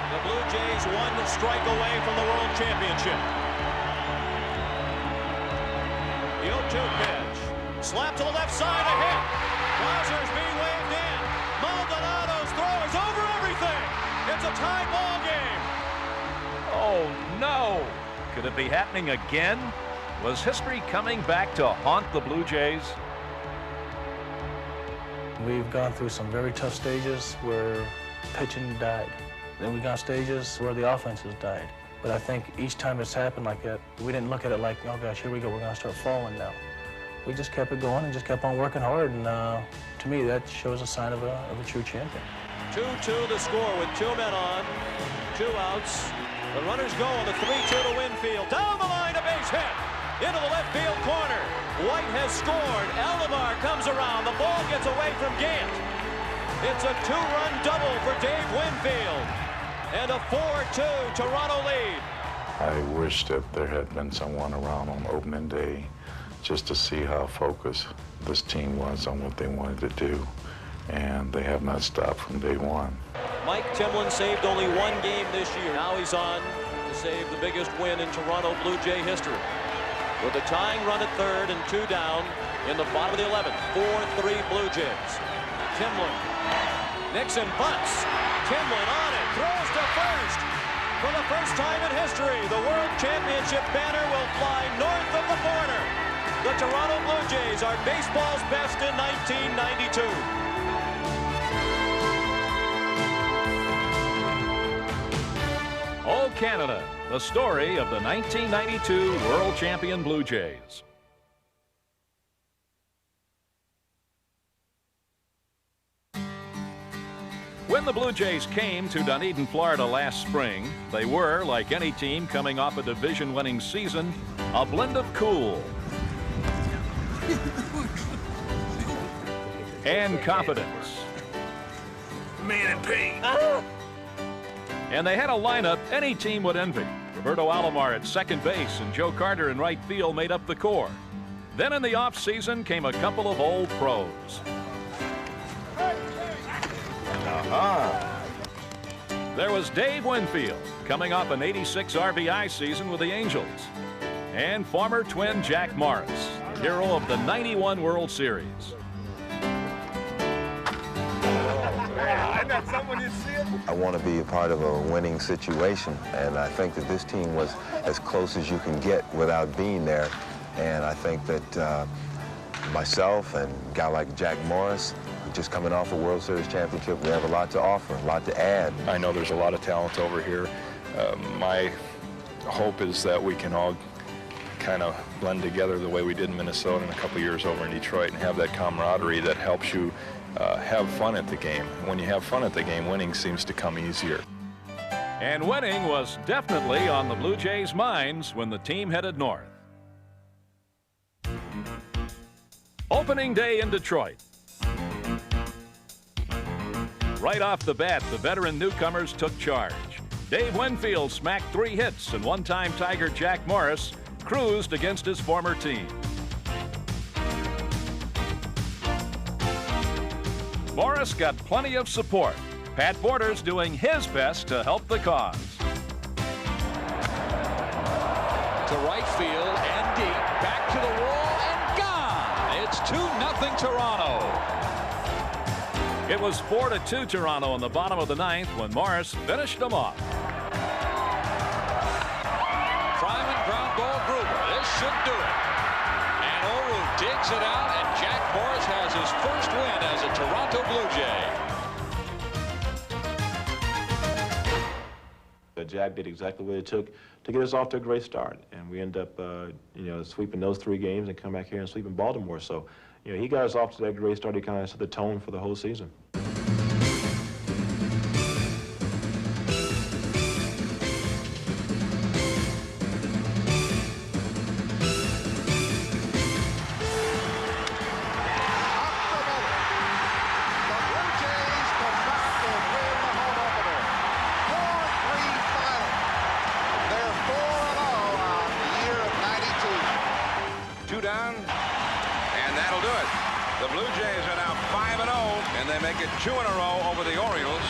The Blue Jays 1 strike away from the World Championship. The 0-2 pitch. Slap to the left side, a hit. Bowser's being waved in. Maldonado's throw is over everything. It's a tie ball game. Oh, no. Could it be happening again? Was history coming back to haunt the Blue Jays? We've gone through some very tough stages where pitching died. Then we got stages where the offense has died. But I think each time it's happened like that, we didn't look at it like, oh gosh, here we go, we're going to start falling now. We just kept it going and just kept on working hard, and to me, that shows a sign of a true champion. 2-2 the score with 2 men on, 2 outs. The runners go on the 3-2 to Winfield. Down the line, a base hit into the left field corner. White has scored. Alomar comes around. The ball gets away from Gant. It's a 2-run double for Dave Winfield. And a 4-2 Toronto lead. I wish that there had been someone around on opening day just to see how focused this team was on what they wanted to do. And they have not stopped from day one. Mike Timlin saved only 1 game this year. Now he's on to save the biggest win in Toronto Blue Jay history. With a tying run at third and 2 down in the bottom of the 11th. 4-3 Blue Jays. Timlin. Nixon bunts. Timlin on it. Throws to first. For the first time in history, the World Championship banner will fly north of the border. The Toronto Blue Jays are baseball's best in 1992. Oh, Canada, the story of the 1992 World Champion Blue Jays. When the Blue Jays came to Dunedin, Florida last spring, they were, like any team coming off a division-winning season, a blend of cool and confidence. Man in pain. And they had a lineup any team would envy. Roberto Alomar at second base and Joe Carter in right field made up the core. Then in the offseason came a couple of old pros. There was Dave Winfield, coming off an 86 RBI season with the Angels. And former Twin Jack Morris, hero of the '91 World Series. I want to be a part of a winning situation, and I think that this team was as close as you can get without being there. And I think that myself and a guy like Jack Morris, just coming off a World Series championship, we have a lot to offer, a lot to add. I know there's a lot of talent over here. My hope is that we can all kind of blend together the way we did in Minnesota and a couple years over in Detroit and have that camaraderie that helps you have fun at the game. When you have fun at the game, winning seems to come easier. And winning was definitely on the Blue Jays' minds when the team headed north. Opening day in Detroit. Right off the bat, the veteran newcomers took charge. Dave Winfield smacked 3 hits, and one-time Tiger Jack Morris cruised against his former team. Morris got plenty of support. Pat Borders doing his best to help the cause. To right field and deep, back to the wall and gone. It's 2-0 Toronto. It was 4-2 Toronto in the bottom of the 9th when Morris finished them off. Fryman ground ball Gruber. This should do it. And Oru digs it out, and Jack Morris has his first win as a Toronto Blue Jay. Jack did exactly what it took to get us off to a great start, and we end up, sweeping those 3 games and come back here and sweeping Baltimore. So, he got us off to that great start. He kind of set the tone for the whole season. The Blue Jays are now 5-0, and they make it 2 in a row over the Orioles.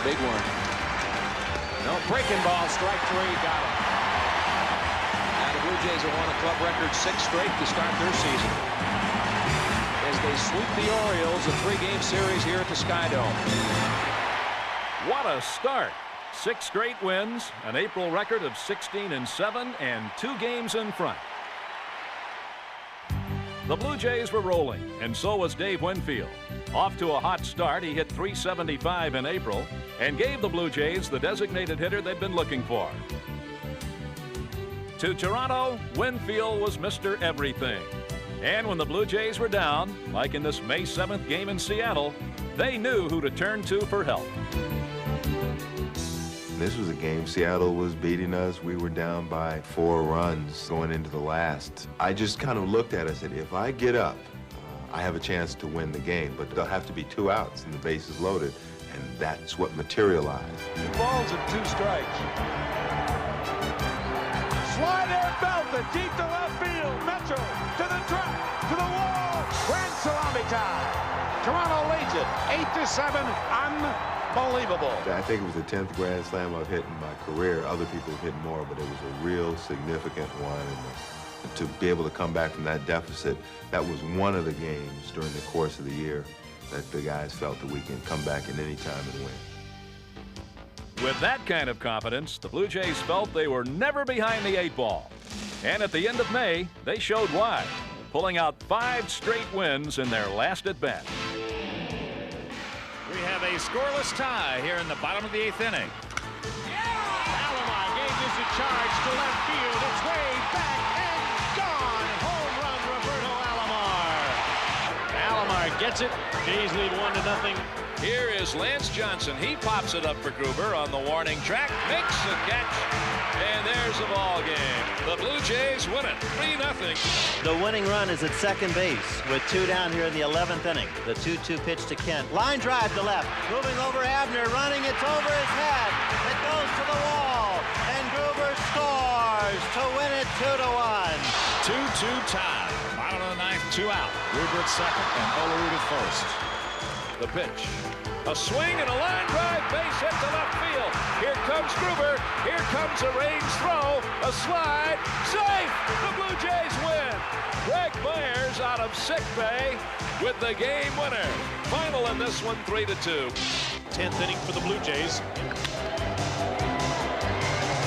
big one. No, breaking ball, strike 3, got it. Now the Blue Jays have won a club record 6 straight to start their season, as they sweep the Orioles, a 3-game series here at the Skydome. What a start. 6 straight wins, an April record of 16-7, and 2 games in front. The Blue Jays were rolling, and so was Dave Winfield. Off to a hot start, he hit .375 in April and gave the Blue Jays the designated hitter they'd been looking for. To Toronto, Winfield was Mr. Everything. And when the Blue Jays were down, like in this May 7th game in Seattle, they knew who to turn to for help. This was a game Seattle was beating us. We were down by 4 runs going into the last. I just kind of looked at it and said, if I get up, I have a chance to win the game, but there'll have to be 2 outs and the bases loaded, and that's what materialized. 2 balls and 2 strikes. Slider belted deep to left field. Metro to the track, to the wall. Grand salami time. Toronto leads it 8-7. Unbelievable. I think it was the 10th Grand Slam I've hit in my career. Other people have hit more, but it was a real significant one. And to be able to come back from that deficit, that was one of the games during the course of the year that the guys felt that we can come back at any time and win. With that kind of confidence, the Blue Jays felt they were never behind the 8 ball. And at the end of May, they showed why, pulling out 5 straight wins in their last at-bat. We have a scoreless tie here in the bottom of the 8th inning. Alomar gauges a charge to left field. It's way back and gone. Home run, Roberto Alomar. Alomar gets it. Jays lead 1-0. Here is Lance Johnson. He pops it up for Gruber on the warning track, makes the catch, and there's the ball game. The Blue Jays win it 3-0. The winning run is at second base with 2 down here in the 11th inning. The 2-2 pitch to Kent. Line drive to left. Moving over Abner, running. It's over his head. It goes to the wall, and Gruber scores to win it 2-1. 2-2 tie. Bottom of the 9th, 2 out. Gruber at second and Olerud at first. The pitch. A swing and a line drive, base hit to left field. Here comes Gruber. Here comes a range throw. A slide. Safe! The Blue Jays win. Greg Myers out of sick bay with the game winner. Final in this one, 3-2. 10th inning for the Blue Jays.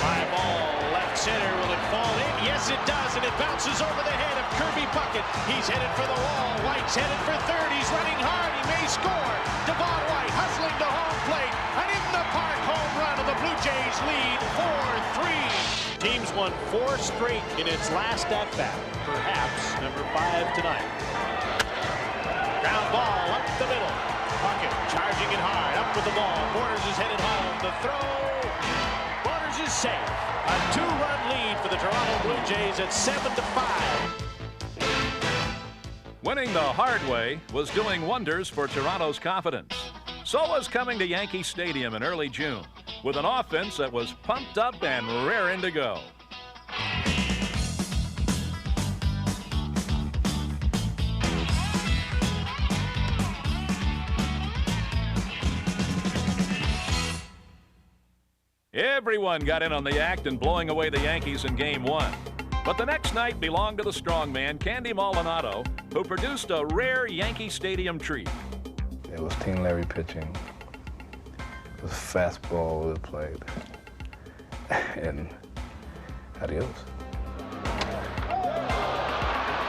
Fly ball, left center. Will it fall in? Yes, it does, and it bounces over the head of Kirby Puckett. He's headed for the wall. White's headed for third. He's running hard. He may score. Devon White hustling to home plate. An in the park home run, and the Blue Jays lead 4-3. Teams won 4 straight in its last at-bat. Perhaps number 5 tonight. Ground ball up the middle. Puckett charging it hard. Up with the ball. Borders is headed home. The throw. Borders is safe. A 2-run lead for the Toronto Blue Jays at 7-5. Winning the hard way was doing wonders for Toronto's confidence. So was coming to Yankee Stadium in early June with an offense that was pumped up and raring to go. Everyone got in on the act in blowing away the Yankees in Game 1. But the next night belonged to the strongman, Candy Maldonado, who produced a rare Yankee Stadium treat. It was Team Larry pitching. It was fastball that played. And adios.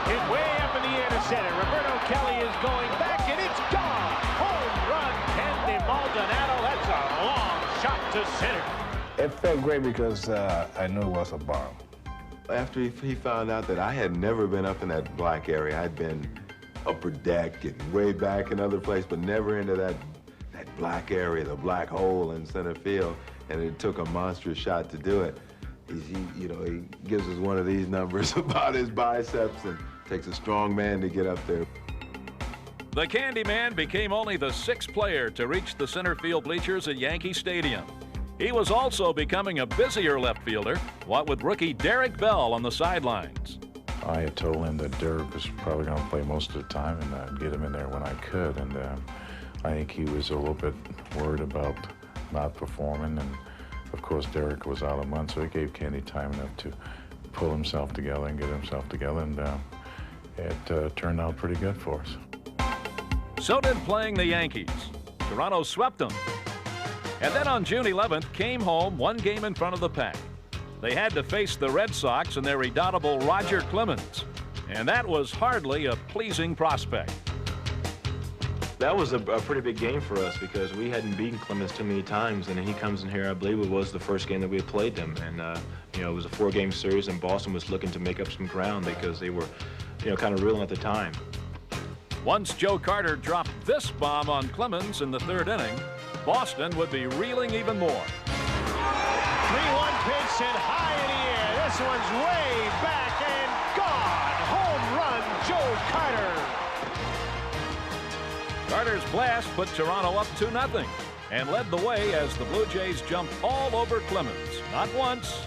Hit way up in the air to center. Roberto Kelly is going back, and it's gone. Home run, Candy Maldonado. That's a long shot to center. It felt great because I knew it was a bomb. After he found out that I had never been up in that black area, I'd been upper deck and way back in other places, but never into that black area, the black hole in center field, and it took a monstrous shot to do it. He gives us one of these numbers about his biceps, and takes a strong man to get up there. The Candyman became only the 6th player to reach the center field bleachers at Yankee Stadium. He was also becoming a busier left fielder, what with rookie Derek Bell on the sidelines. I had told him that Derek was probably going to play most of the time, and I'd get him in there when I could. And I think he was a little bit worried about not performing, and of course Derek was out a month, so it gave Kenny time enough to pull himself together and get himself together, and it turned out pretty good for us. So did playing the Yankees. Toronto swept them. And then on June 11th, came home one game in front of the pack. They had to face the Red Sox and their redoubtable Roger Clemens. And that was hardly a pleasing prospect. That was a pretty big game for us because we hadn't beaten Clemens too many times, and then he comes in here. I believe it was the first game that we had played them, and you know, it was a 4-game series, and Boston was looking to make up some ground because they were, you know, kind of reeling at the time. Once Joe Carter dropped this bomb on Clemens in the 3rd inning, Boston would be reeling even more. 3-1 pitch and high in the air. This one's way back and gone. Home run, Joe Carter. Carter's blast put Toronto up 2-0 and led the way as the Blue Jays jumped all over Clemens. Not once,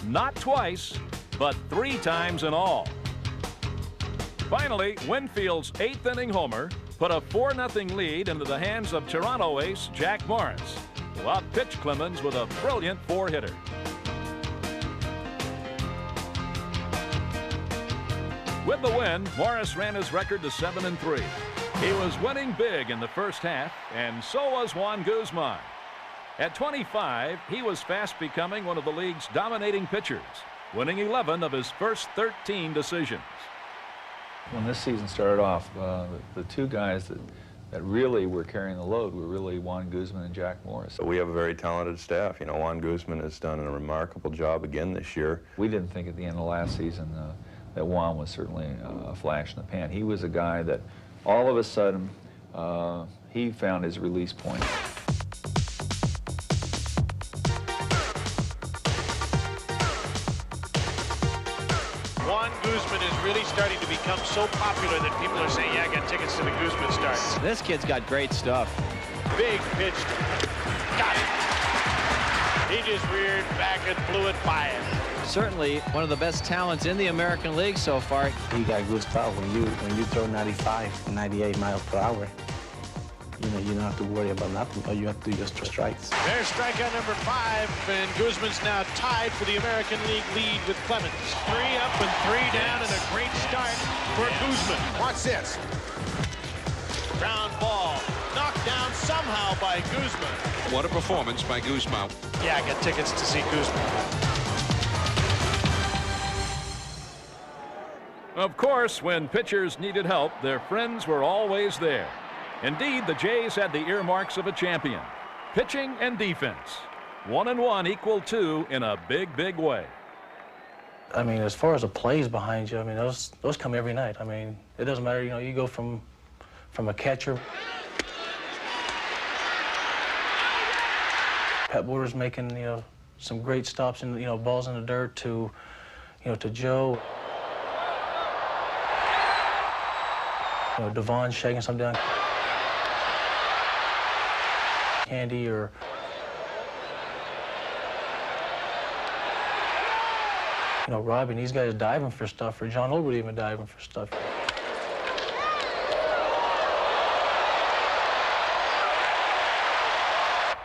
not twice, but 3 times in all. Finally, Winfield's 8th inning homer put a 4-0 lead into the hands of Toronto ace Jack Morris, who outpitched Clemens with a brilliant 4-hitter. With the win, Morris ran his record to 7-3. He was winning big in the first half, and so was Juan Guzman. At 25, he was fast becoming one of the league's dominating pitchers, winning 11 of his first 13 decisions. When this season started off, the 2 guys that really were carrying the load were really Juan Guzman and Jack Morris. We have a very talented staff. You know, Juan Guzman has done a remarkable job again this year. We didn't think at the end of last season that Juan was certainly a flash in the pan. He was a guy that all of a sudden he found his release point. Juan Guzman is really starting to become so popular that people are saying, yeah, I got tickets to the Guzman starts. This kid's got great stuff. Big pitch. Got it. He just reared back and blew it by him. Certainly one of the best talents in the American League so far. He got good stuff when you throw 95, 98 miles per hour. You know, you don't have to worry about nothing. All you have to do is just strikes. There's strikeout number 5, and Guzman's now tied for the American League lead with Clemens. 3 up and 3 down, and a great start for Guzman. Watch this. Ground ball, knocked down somehow by Guzman. What a performance by Guzman. Yeah, I got tickets to see Guzman. Of course, when pitchers needed help, their friends were always there. Indeed, the Jays had the earmarks of a champion. Pitching and defense. 1 and 1 equal 2 in a big, big way. I mean, as far as the plays behind you, I mean, those come every night. I mean, it doesn't matter, you know, you go from a catcher. Pat Borders making, you know, some great stops and, you know, balls in the dirt to, you know, to Joe. You know, Devon shaking something down. Candy or you know, Robbie and these guys diving for stuff, or John Holbrook even diving for stuff.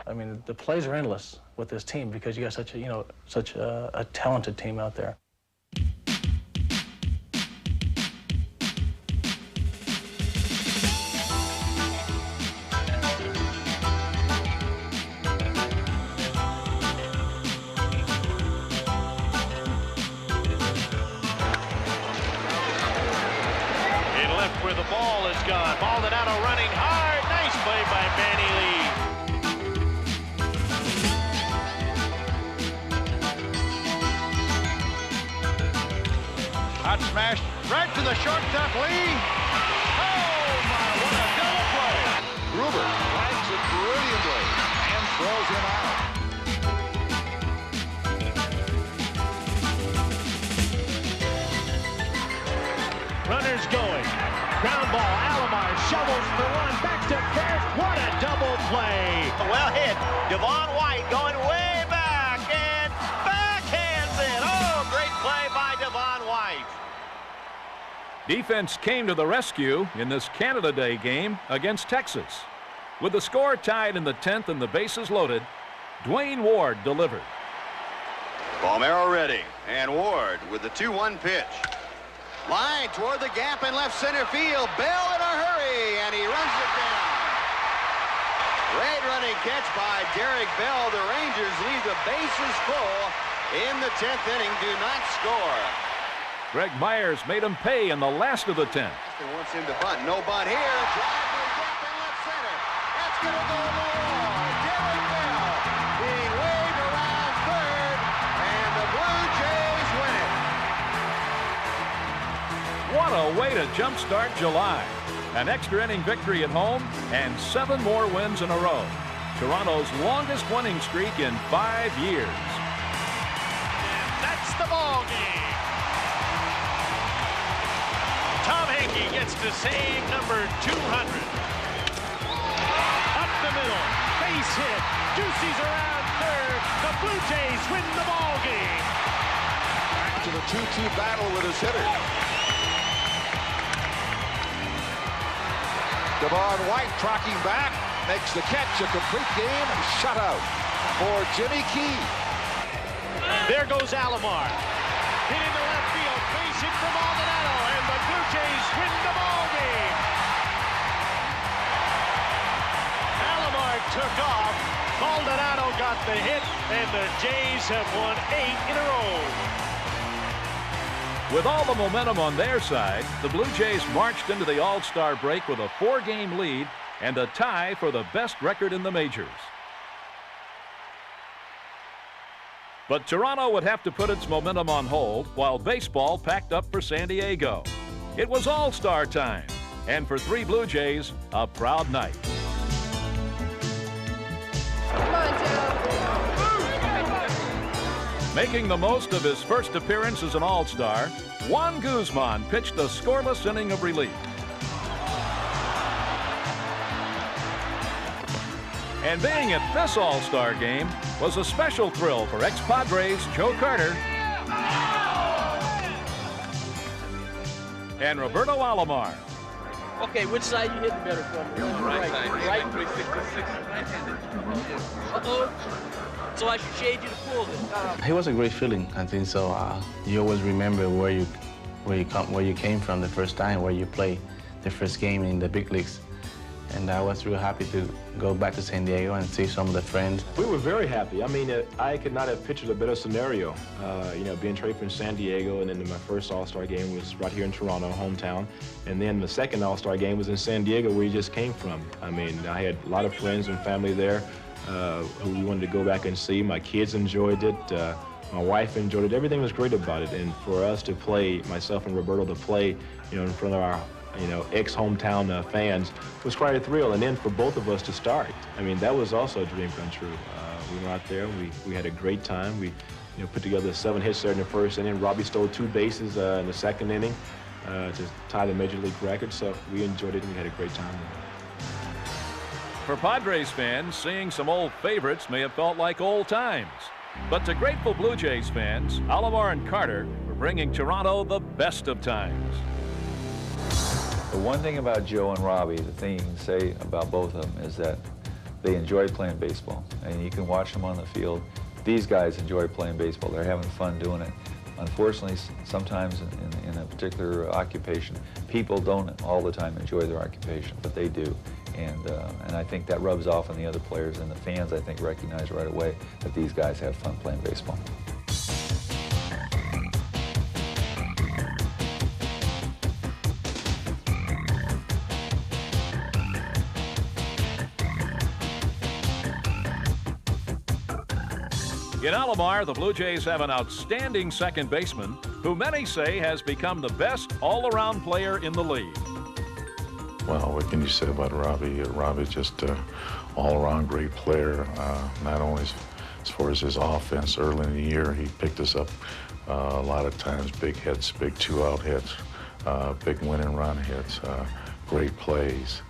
I mean, the plays are endless with this team because you got such a, you know, such a talented team out there. Where the ball is gone. Maldonado running hard. Nice play by Manny Lee. Hot smash right to the shortstop, Lee. Oh, my, what a double play. Gruber flags it brilliantly and throws him out. Runners going. Ground ball. Alomar shovels for 1. Back to first. What a double play. Well hit. Devon White going way back and backhands it. Oh, great play by Devon White. Defense came to the rescue in this Canada Day game against Texas. With the score tied in the 10th and the bases loaded, Dwayne Ward delivered. Palmeiro ready, and Ward with the 2-1 pitch. Line toward the gap in left center field. Bell in a hurry, and he runs it down. Great running catch by Derek Bell. The Rangers leave the bases full in the 10th inning, do not score. Greg Myers made him pay in the last of the 10th. He wants him to bunt. No bunt here. Drive to the gap in left center. That's going to go to the wall. Derek Bell being waved around third, and the Blue Jays win it. What a way to jumpstart July. An extra inning victory at home and 7 more wins in a row. Toronto's longest winning streak in 5 years. And that's the ball game. Tom Henke gets to save number 200. Up the middle, base hit. Ducey's around third. The Blue Jays win the ball game. Back to the 2-2 battle with his hitter. Devon White tracking back, makes the catch, a complete game, shutout for Jimmy Key. There goes Alomar. Hit into left field, base hit from Maldonado, and the Blue Jays win the ball game. Alomar took off, Maldonado got the hit, and the Jays have won 8 in a row. With all the momentum on their side, the Blue Jays marched into the All-Star break with a 4-game lead and a tie for the best record in the majors. But Toronto would have to put its momentum on hold while baseball packed up for San Diego. It was All-Star time, and for 3 Blue Jays, a proud night. Come on, Joe. Making the most of his first appearance as an All-Star, Juan Guzman pitched a scoreless inning of relief. And being at this All-Star game was a special thrill for ex-Padres Joe Carter and Roberto Alomar. Okay, which side you hitting better from? Right side. Right. 366 right-handed. Uh-oh. So I should shade you to pull this. It was a great feeling. I think so. You always remember where you came from the first time, where you played the first game in the big leagues. And I was real happy to go back to San Diego and see some of the friends. We were very happy. I mean, I could not have pictured a better scenario. You know, being traded from San Diego, and then my first All-Star game was right here in Toronto, hometown. And then the second All-Star game was in San Diego, where we just came from. I mean, I had a lot of friends and family there who we wanted to go back and see. My kids enjoyed it. My wife enjoyed it. Everything was great about it. And for us to play, myself and Roberto to play, you know, in front of our, you know, ex-hometown fans was quite a thrill. And then for both of us to start, I mean, that was also a dream come true. We were out there. We had a great time. We, you know, put together 7 hits there in the first inning. Robbie stole 2 bases in the second inning to tie the Major League record. So we enjoyed it and we had a great time. For Padres fans, seeing some old favorites may have felt like old times. But to grateful Blue Jays fans, Alomar and Carter were bringing Toronto the best of times. The one thing about Joe and Robbie, the thing you can say about both of them is that they enjoy playing baseball. And you can watch them on the field. These guys enjoy playing baseball. They're having fun doing it. Unfortunately, sometimes in a particular occupation, people don't all the time enjoy their occupation, but they do. And I think that rubs off on the other players, and the fans, I think, recognize right away that these guys have fun playing baseball. In Alomar, the Blue Jays have an outstanding second baseman who many say has become the best all-around player in the league. Well, what can you say about Robbie? Robbie's just an all-around great player, not only as far as his offense. Early in the year, he picked us up a lot of times, big hits, big 2-out hits, big win-and run hits, great plays,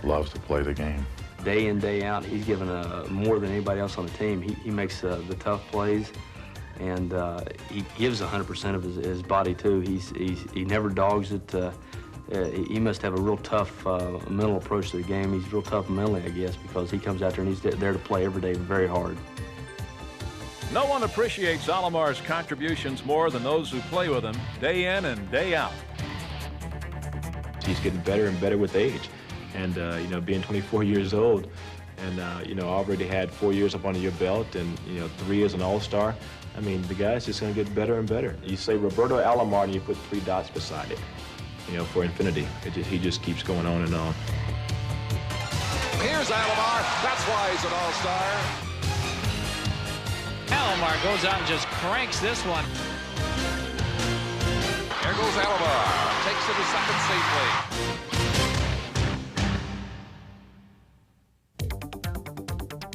loves to play the game. Day in, day out, he's given more than anybody else on the team. He makes the tough plays, and he gives 100% of his body, too. He never dogs it. he must have a real tough mental approach to the game. He's real tough mentally, I guess, because he comes out there and he's there to play every day very hard. No one appreciates Alomar's contributions more than those who play with him day in and day out. He's getting better and better with age. And, you know, being 24 years old and, you know, already had 4 years up under your belt and, you know, 3 as an all-star, I mean, the guy's just going to get better and better. You say Roberto Alomar and you put 3 dots beside it, you know, for infinity. He just keeps going on and on. Here's Alomar. That's why he's an all-star. Alomar goes out and just cranks this one. There goes Alomar. Takes it to second safely.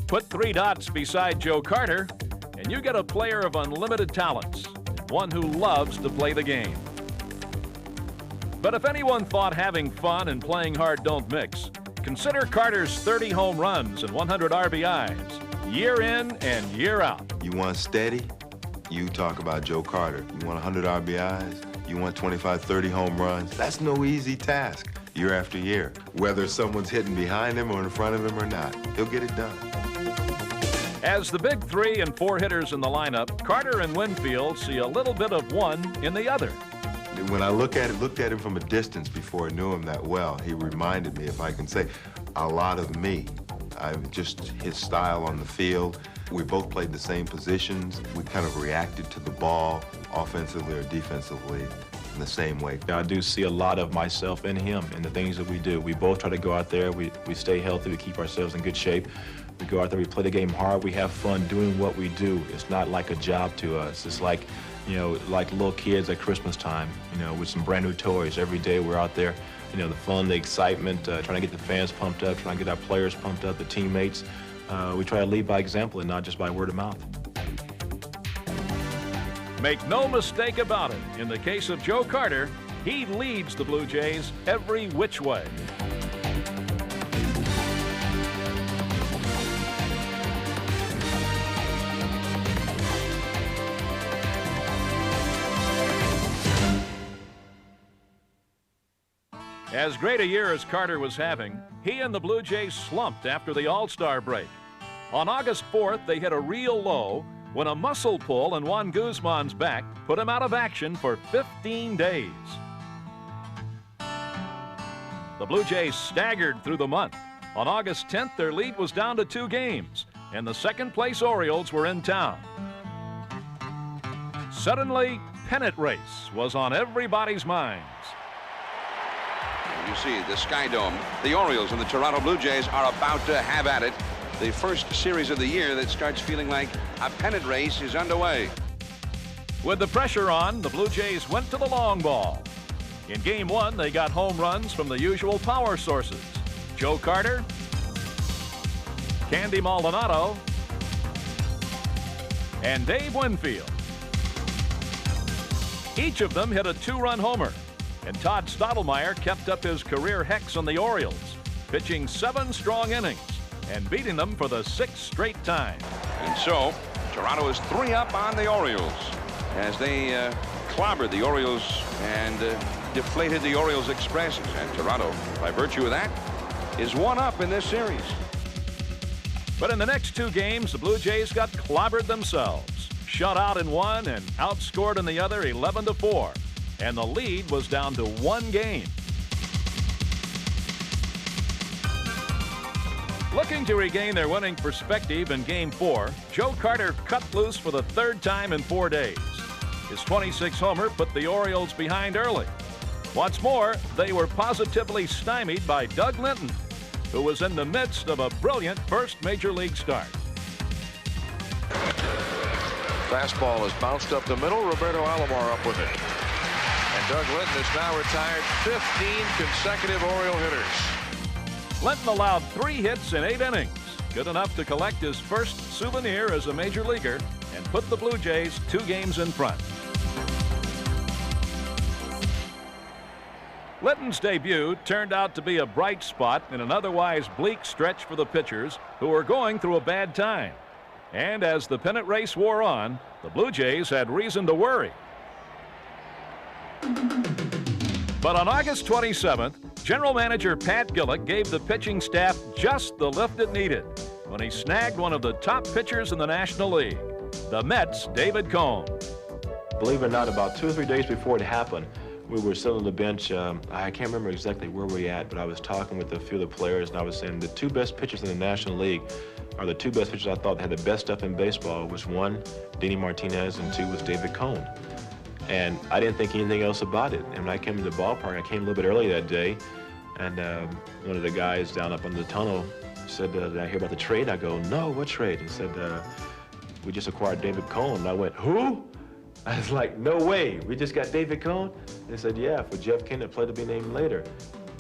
Put 3 dots beside Joe Carter, and you get a player of unlimited talents, one who loves to play the game. But if anyone thought having fun and playing hard don't mix, consider Carter's 30 home runs and 100 RBIs, year in and year out. You want steady? You talk about Joe Carter. You want 100 RBIs? You want 25, 30 home runs? That's no easy task year after year. Whether someone's hitting behind him or in front of him or not, he'll get it done. As the big 3 and 4 hitters in the lineup, Carter and Winfield see a little bit of one in the other. When I looked at him from a distance before I knew him that well, he reminded me, if I can say, a lot of me. Just his style on the field. We both played the same positions. We kind of reacted to the ball, offensively or defensively, in the same way. I do see a lot of myself in him and the things that we do. We both try to go out there, we stay healthy, we keep ourselves in good shape. We go out there, we play the game hard, we have fun doing what we do. It's not like a job to us. It's like, you know, like little kids at Christmas time, you know, with some brand new toys. Every day we're out there, you know, the fun, the excitement, trying to get the fans pumped up, trying to get our players pumped up, the teammates. We try to lead by example and not just by word of mouth. Make no mistake about it, in the case of Joe Carter, he leads the Blue Jays every which way. As great a year as Carter was having, he and the Blue Jays slumped after the All-Star break. On August 4th, they hit a real low when a muscle pull in Juan Guzman's back put him out of action for 15 days. The Blue Jays staggered through the month. On August 10th, their lead was down to 2 games, and the second-place Orioles were in town. Suddenly, pennant race was on everybody's minds. You see the Sky Dome. The Orioles and the Toronto Blue Jays are about to have at it. The first series of the year that starts feeling like a pennant race is underway. With the pressure on, the Blue Jays went to the long ball. In Game 1, they got home runs from the usual power sources: Joe Carter, Candy Maldonado, and Dave Winfield. Each of them hit a 2-run homer, and Todd Stottlemyre kept up his career hex on the Orioles, pitching 7 strong innings and beating them for the 6th straight time. And so, Toronto is 3 up on the Orioles as they clobbered the Orioles and deflated the Orioles Express. And Toronto, by virtue of that, is 1 up in this series. But in the next 2 games, the Blue Jays got clobbered themselves, shut out in one and outscored in the other 11-4. And the lead was down to 1 game. Looking to regain their winning perspective in Game 4, Joe Carter cut loose for the 3rd time in 4 days. His 26 homer put the Orioles behind early. What's more, they were positively stymied by Doug Linton, who was in the midst of a brilliant first Major League start. Fastball is bounced up the middle. Roberto Alomar up with it. And Doug Linton has now retired 15 consecutive Oriole hitters. Linton allowed 3 hits in 8 innings, good enough to collect his first souvenir as a major leaguer and put the Blue Jays 2 games in front. Linton's debut turned out to be a bright spot in an otherwise bleak stretch for the pitchers, who were going through a bad time. And as the pennant race wore on, the Blue Jays had reason to worry. But on August 27th, General Manager Pat Gillick gave the pitching staff just the lift it needed when he snagged one of the top pitchers in the National League, the Mets' David Cone. Believe it or not, about 2 or 3 days before it happened, we were sitting on the bench. I can't remember exactly where we were at, but I was talking with a few of the players, and I was saying the 2 best pitchers in the National League are the 2 best pitchers I thought had the best stuff in baseball, was 1, Denny Martinez, and 2 was David Cone. And I didn't think anything else about it. And when I came to the ballpark, I came a little bit early that day, and one of the guys down up under the tunnel said, did I hear about the trade? I go, no, what trade? He said, we just acquired David Cone. And I went, who? I was like, no way, we just got David Cone? They said, yeah, for Jeff Kennett, play to be named later.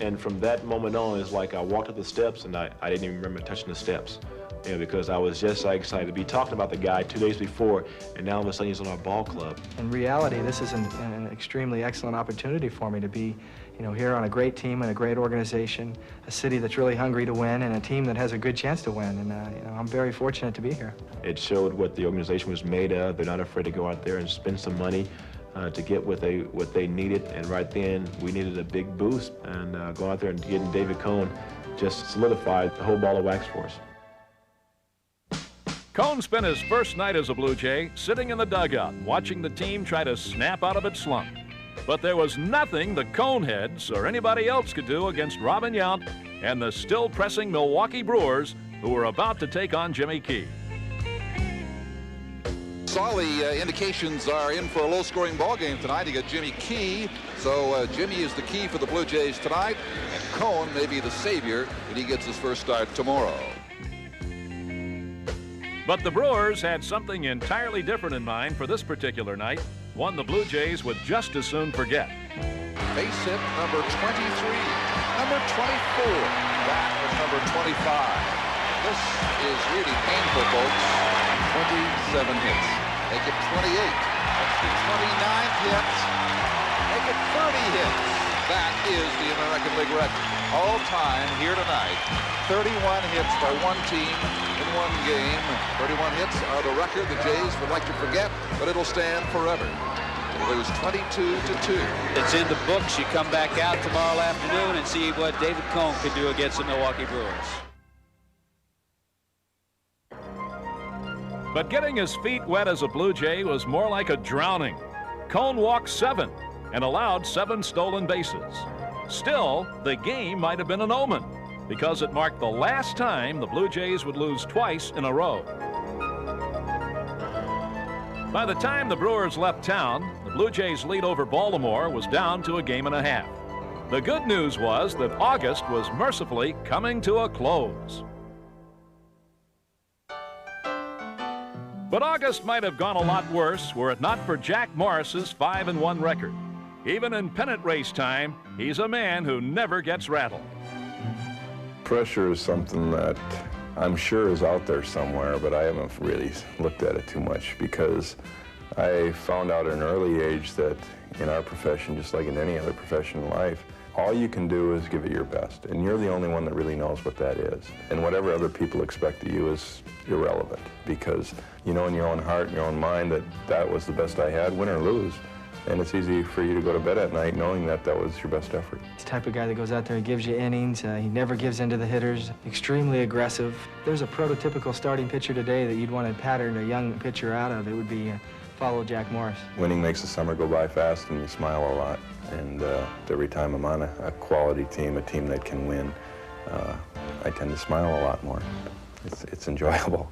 And from that moment on, it's like I walked up the steps, and I didn't even remember touching the steps. You know, because I was just so excited to be talking about the guy 2 days before, and now all of a sudden he's on our ball club. In reality, this is an extremely excellent opportunity for me to be, you know, here on a great team and a great organization, a city that's really hungry to win, and a team that has a good chance to win. And you know, I'm very fortunate to be here. It showed what the organization was made of. They're not afraid to go out there and spend some money to get what they needed. And right then, we needed a big boost, and going out there and getting David Cone just solidified the whole ball of wax for us. Cone spent his first night as a Blue Jay sitting in the dugout, watching the team try to snap out of its slump. But there was nothing the Coneheads or anybody else could do against Robin Yount and the still-pressing Milwaukee Brewers, who were about to take on Jimmy Key. All the indications are in for a low-scoring ball game tonight. You got Jimmy Key, so Jimmy is the key for the Blue Jays tonight, and Cone may be the savior when he gets his first start tomorrow. But the Brewers had something entirely different in mind for this particular night, one the Blue Jays would just as soon forget. Base hit number 23, number 24, that was number 25. This is really painful, folks. 27 hits. Make it 28. That's the 29th hit. Make it 30 hits. That is the American League record. All time here tonight. 31 hits by one team in one game. 31 hits are the record the Jays would like to forget, but it'll stand forever. They lose 22-2. It's in the books. You come back out tomorrow afternoon and see what David Cone could do against the Milwaukee Brewers. But getting his feet wet as a Blue Jay was more like a drowning. Cone walked 7 and allowed 7 stolen bases. Still, the game might have been an omen, because it marked the last time the Blue Jays would lose twice in a row. By the time the Brewers left town, the Blue Jays' lead over Baltimore was down to a game and a half. The good news was that August was mercifully coming to a close. But August might have gone a lot worse were it not for Jack Morris's 5-1 record. Even in pennant race time, he's a man who never gets rattled. Pressure is something that I'm sure is out there somewhere, but I haven't really looked at it too much, because I found out at an early age that in our profession, just like in any other profession in life, all you can do is give it your best, and you're the only one that really knows what that is. And whatever other people expect of you is irrelevant, because you know in your own heart, in your own mind, that that was the best I had, win or lose. And it's easy for you to go to bed at night knowing that that was your best effort. He's the type of guy that goes out there and gives you innings. He never gives in to the hitters. Extremely aggressive. There's a prototypical starting pitcher today that you'd want to pattern a young pitcher out of. It would be follow Jack Morris. Winning makes the summer go by fast, and you smile a lot. And every time I'm on a quality team, a team that can win, I tend to smile a lot more. It's enjoyable.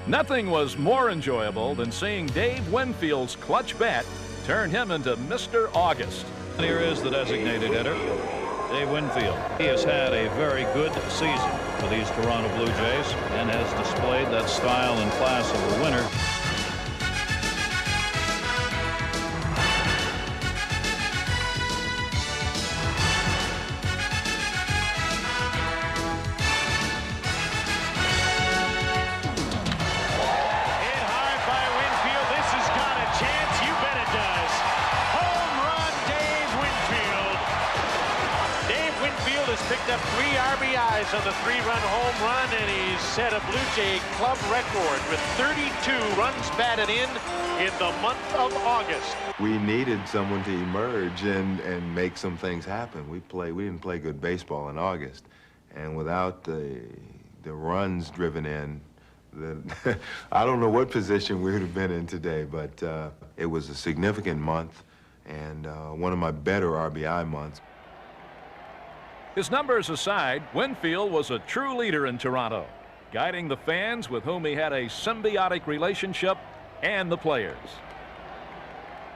Nothing was more enjoyable than seeing Dave Winfield's clutch bat turn him into Mr. August. Here is the designated hitter, Dave Winfield. He has had a very good season for these Toronto Blue Jays and has displayed that style and class of a winner. Picked up 3 RBIs capitalize on the 3-run home run, and he's set a Blue Jay club record with 32 runs batted in the month of August. We needed someone to emerge and make some things happen. We didn't play good baseball in August, and without the runs driven in, I don't know what position we would have been in today, but it was a significant month and one of my better RBI months. His numbers aside, Winfield was a true leader in Toronto, guiding the fans with whom he had a symbiotic relationship and the players.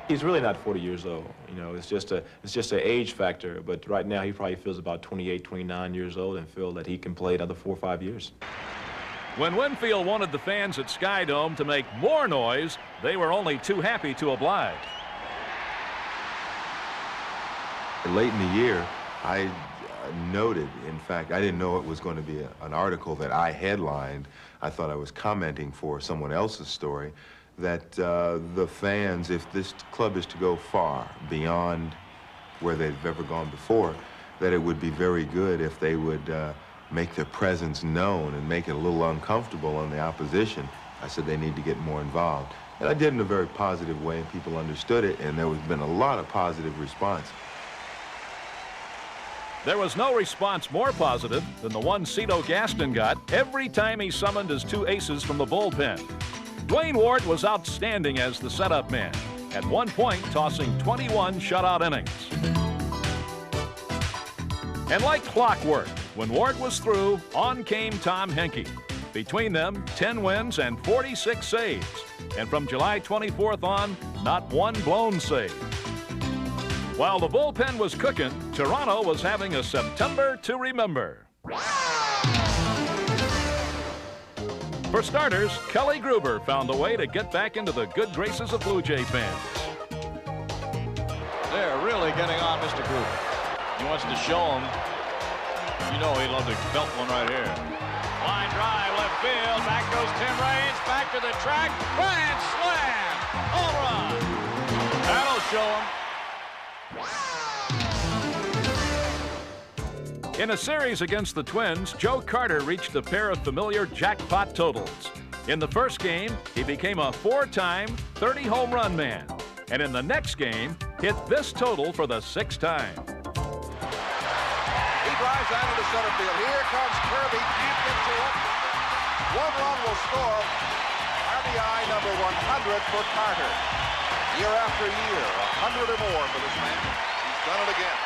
He's really not 40 years old. You know, it's just an age factor. But right now, he probably feels about 28, 29 years old and feel that he can play another 4 or 5 years. When Winfield wanted the fans at Sky Dome to make more noise, they were only too happy to oblige. Late in the year, I noted, in fact, I didn't know it was going to be an article that I headlined. I thought I was commenting for someone else's story, that the fans, if this club is to go far beyond where they've ever gone before, that it would be very good if they would make their presence known and make it a little uncomfortable on the opposition. I said they need to get more involved. And I did in a very positive way, and people understood it, and there has been a lot of positive response. There was no response more positive than the one Cito Gaston got every time he summoned his 2 aces from the bullpen. Dwayne Ward was outstanding as the setup man, at one point tossing 21 shutout innings. And like clockwork, when Ward was through, on came Tom Henke. Between them, 10 wins and 46 saves. And from July 24th on, not one blown save. While the bullpen was cooking, Toronto was having a September to remember. For starters, Kelly Gruber found a way to get back into the good graces of Blue Jay fans. They're really getting on Mr. Gruber. He wants to show them. You know he'd love to belt one right here. Line drive, left field. Back goes Tim Raines. Back to the track. Grand slam. Home run. That'll show him. In a series against the Twins, Joe Carter reached a pair of familiar jackpot totals. In the first game, he became a 4-time 30 home run man. And in the next game, hit this total for the 6th time. He drives out into center field. Here comes Kirby. Can't get to it. 1 run will score. RBI number 100 for Carter. Year after year, 100 or more for this man. He's done it again.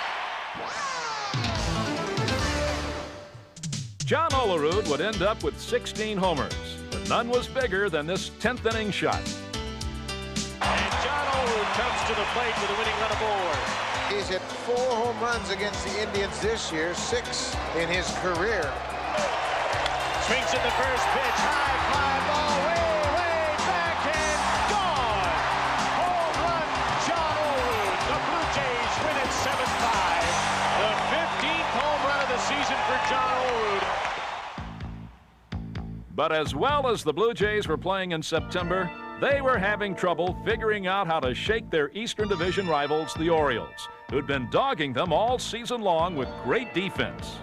John Olerud would end up with 16 homers, but none was bigger than this 10th inning shot. And John Olerud comes to the plate with a winning run aboard. He's hit 4 home runs against the Indians this year, 6 in his career. Swings at the first pitch, high fly ball, way back and gone. Home run, John Olerud. The Blue Jays win it 7-5. The 15th home run of the season for John Olerud. But as well as the Blue Jays were playing in September, they were having trouble figuring out how to shake their Eastern Division rivals, the Orioles, who'd been dogging them all season long with great defense.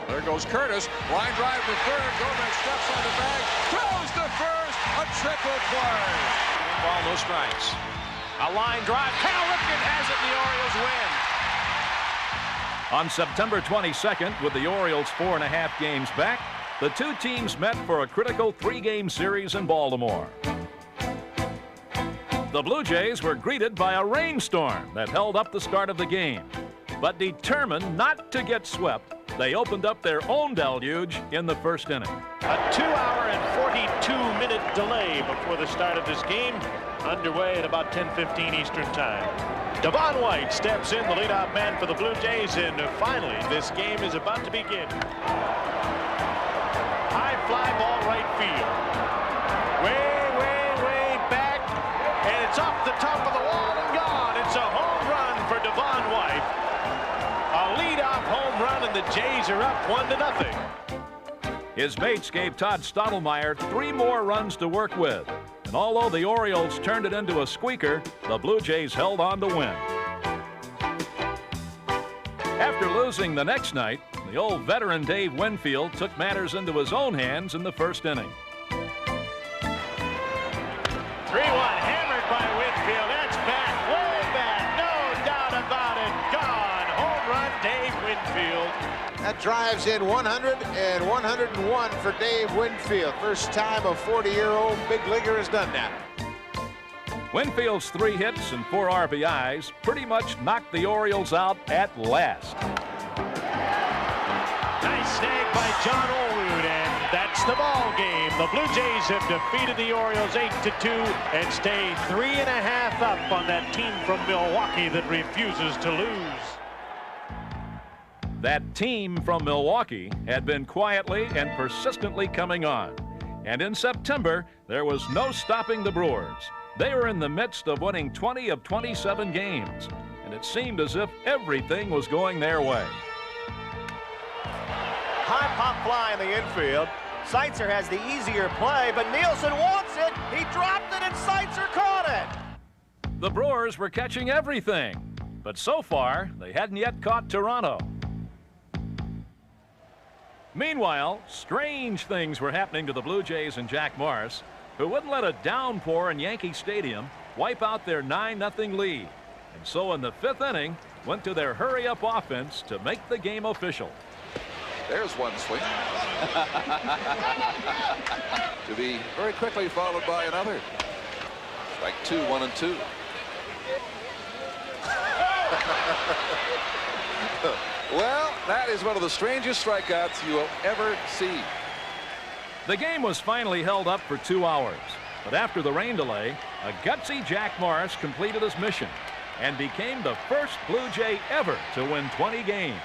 There goes Curtis. Line drive to third. Gomez steps on the bag. Throws to first. A triple play. Ball, no strikes. A line drive. Cal Ripken has it, and the Orioles win. On September 22nd, with the Orioles 4.5 games back, the 2 teams met for a critical 3-game series in Baltimore. The Blue Jays were greeted by a rainstorm that held up the start of the game. But determined not to get swept, they opened up their own deluge in the first inning. A 2-hour and 42-minute delay before the start of this game, underway at about 10:15 Eastern Time. Devon White steps in, the leadoff man for the Blue Jays, and finally this game is about to begin. High fly ball right field. Way back, and it's off the top of the wall and gone. It's a home run for Devon White. A leadoff home run, and the Jays are up 1-0. His mates gave Todd Stottlemyre 3 more runs to work with. And although the Orioles turned it into a squeaker, the Blue Jays held on to win. After losing the next night, the old veteran Dave Winfield took matters into his own hands in the first inning. 3-1, hammered by Winfield. That's back, way back, no doubt about it. Gone. Home run, Dave Winfield. That drives in 100 and 101 for Dave Winfield. First time a 40-year-old big leaguer has done that. Winfield's 3 hits and 4 RBIs pretty much knocked the Orioles out at last. Nice snag by John Olerud, and that's the ball game. The Blue Jays have defeated the Orioles 8-2 and stay 3.5 up on that team from Milwaukee that refuses to lose. That team from Milwaukee had been quietly and persistently coming on. And in September, there was no stopping the Brewers. They were in the midst of winning 20 of 27 games, and it seemed as if everything was going their way. High pop fly in the infield. Seitzer has the easier play, but Nielsen wants it. He dropped it, and Seitzer caught it. The Brewers were catching everything, but so far, they hadn't yet caught Toronto. Meanwhile, strange things were happening to the Blue Jays and Jack Morris, who wouldn't let a downpour in Yankee Stadium wipe out their 9-0 lead. And so in the 5th inning, went to their hurry-up offense to make the game official. There's one swing. To be very quickly followed by another. Strike 2, 1 and 2. Well, that is one of the strangest strikeouts you will ever see. The game was finally held up for 2 hours, but after the rain delay, a gutsy Jack Morris completed his mission and became the first Blue Jay ever to win 20 games.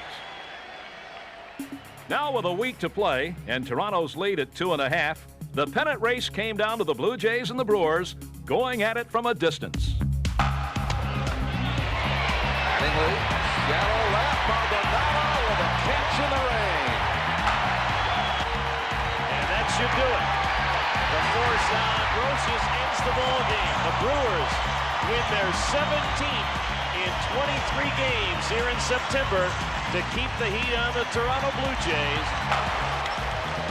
Now with a week to play and Toronto's lead at 2.5, the pennant race came down to the Blue Jays and the Brewers going at it from a distance. Mattingly, shallow left, Maldonado with a catch in the rain. And that should do it. The force on Grosius ends the ball game. The Brewers win their 17th in 23 games here in September to keep the heat on the Toronto Blue Jays.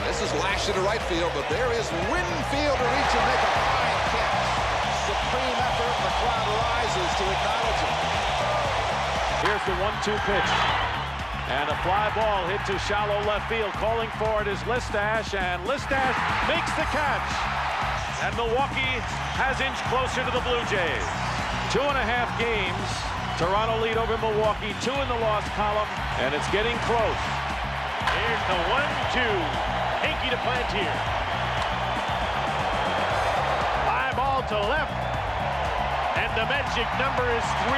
This is lashed into right field, but there is Winfield to reach and make a fine catch. Supreme effort, and the crowd rises to acknowledge it. Here's the 1-2 pitch. And a fly ball hit to shallow left field. Calling for it is Listash, and Listash makes the catch. And Milwaukee has inched closer to the Blue Jays. 2.5 games. Toronto lead over Milwaukee, 2 in the loss column, and it's getting close. Here's the 1-2. Hinkie to Plantier. Fly ball to left, and the magic number is 3.